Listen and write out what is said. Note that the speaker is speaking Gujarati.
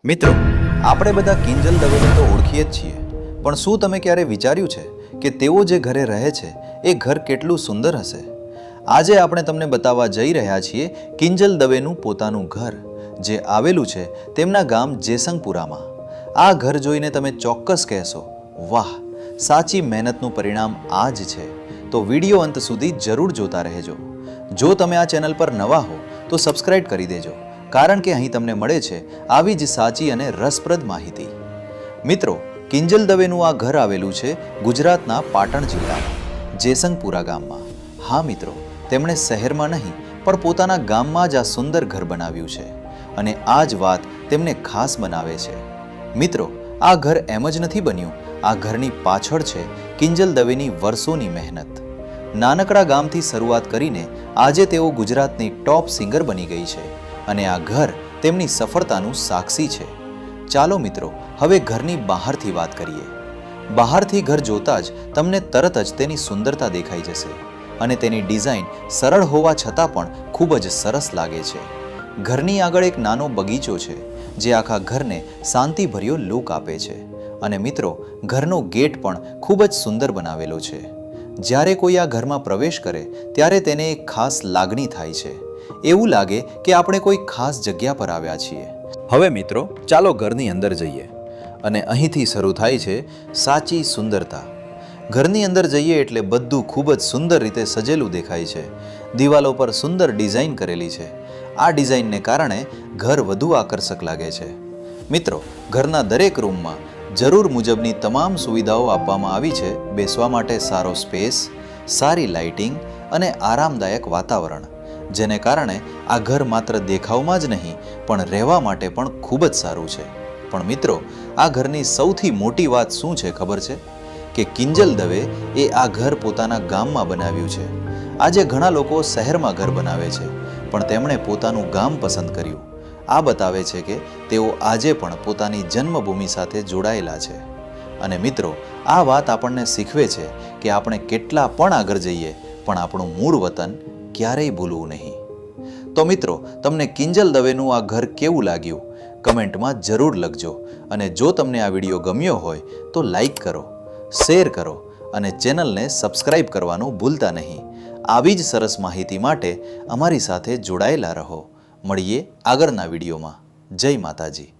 મિત્રો, આપણે બધા કિંજલ દવેને તો ઓળખીએ જ છીએ, પણ શું તમે ક્યારે વિચાર્યું છે કે તેઓ જે ઘરે રહે છે એ ઘર કેટલું સુંદર હશે? આજે આપણે તમને બતાવવા જઈ રહ્યા છીએ કિંજલ દવેનું પોતાનું ઘર, જે આવેલું છે તેમના ગામ જેસંગપુરામાં. આ ઘર જોઈને તમે ચોક્કસ કહેશો, વાહ, સાચી મહેનતનું પરિણામ આ જ છે. તો વિડીયો અંત સુધી જરૂર જોતા રહેજો. જો તમે આ ચેનલ પર નવા હો તો સબસ્ક્રાઇબ કરી દેજો, કારણ કે અહીં તમને મળે છે આવી જ સાચી અને રસપ્રદ માહિતી. મિત્રો, કિંજલ દવેનું આ ઘર આવેલું છે ગુજરાતના પાટણ જિલ્લામાં જેસંગપુરા ગામમાં. હા મિત્રો, તેમણે શહેરમાં નહીં પણ પોતાના ગામમાં જ આ સુંદર ઘર બનાવ્યું છે, અને આ જ વાત તેમને ખાસ બનાવે છે. મિત્રો, આ ઘર એમ જ નથી બન્યું. આ ઘરની પાછળ છે કિંજલ દવેની વર્ષોની મહેનત. નાનકડા ગામથી શરૂઆત કરીને આજે તેઓ ગુજરાતની ટોપ સિંગર બની ગઈ છે, અને આ ઘર તેમની સફળતાનું સાક્ષી છે. ચાલો મિત્રો, હવે ઘરની બહારથી વાત કરીએ. બહારથી ઘર જોતાં જ તમને તરત જ તેની સુંદરતા દેખાઈ જશે, અને તેની ડિઝાઇન સરળ હોવા છતાં પણ ખૂબ જ સરસ લાગે છે. ઘરની આગળ એક નાનો બગીચો છે, જે આખા ઘરને શાંતિભર્યો લુક આપે છે. અને મિત્રો, ઘરનો ગેટ પણ ખૂબ જ સુંદર બનાવેલો છે. જ્યારે કોઈ આ ઘરમાં પ્રવેશ કરે ત્યારે તેને એક ખાસ લાગણી થાય છે. એવું લાગે કે આપણે કોઈ ખાસ જગ્યા પર આવ્યા છીએ. હવે મિત્રો, ચાલો ઘરની અંદર જઈએ, અને અહીંથી શરૂ થાય છે સાચી સુંદરતા. ઘરની અંદર જઈએ એટલે બધું ખૂબ જ સુંદર રીતે સજેલું દેખાય છે. દિવાલો પર સુંદર ડિઝાઇન કરેલી છે. આ ડિઝાઇનને કારણે ઘર વધુ આકર્ષક લાગે છે. મિત્રો, ઘરના દરેક રૂમમાં જરૂર મુજબની તમામ સુવિધાઓ આપવામાં આવી છે. બેસવા માટે સારો સ્પેસ, સારી લાઇટિંગ અને આરામદાયક વાતાવરણ, જેને કારણે આ ઘર માત્ર દેખાવમાં જ નહીં પણ રહેવા માટે પણ ખૂબ જ સારું છે. પણ મિત્રો, આ ઘરની સૌથી મોટી વાત શું છે ખબર છે? કે કિંજલ દવે એ આ ઘર પોતાના ગામમાં બનાવ્યું છે. આજે ઘણા લોકો શહેરમાં ઘર બનાવે છે, પણ તેમણે પોતાનું ગામ પસંદ કર્યું. આ બતાવે છે કે તેઓ આજે પણ પોતાની જન્મભૂમિ સાથે જોડાયેલા છે. અને મિત્રો, આ વાત આપણને શીખવે છે કે આપણે કેટલા પણ આગળ જઈએ પણ આપણું મૂળ વતન ક્યારેય ભૂલવું નહીં. તો મિત્રો, તમને કિંજલ દવેનું આ ઘર કેવું લાગ્યું? કમેન્ટમાં જરૂર લખજો. અને જો તમને આ વિડીયો ગમ્યો હોય તો લાઈક કરો, શેર કરો અને ચેનલને સબસ્ક્રાઇબ કરવાનું ભૂલતા નહીં. આવી જ સરસ માહિતી માટે અમારી સાથે જોડાયેલા રહો. મળીએ આગળના વિડીયોમાં. જય માતાજી.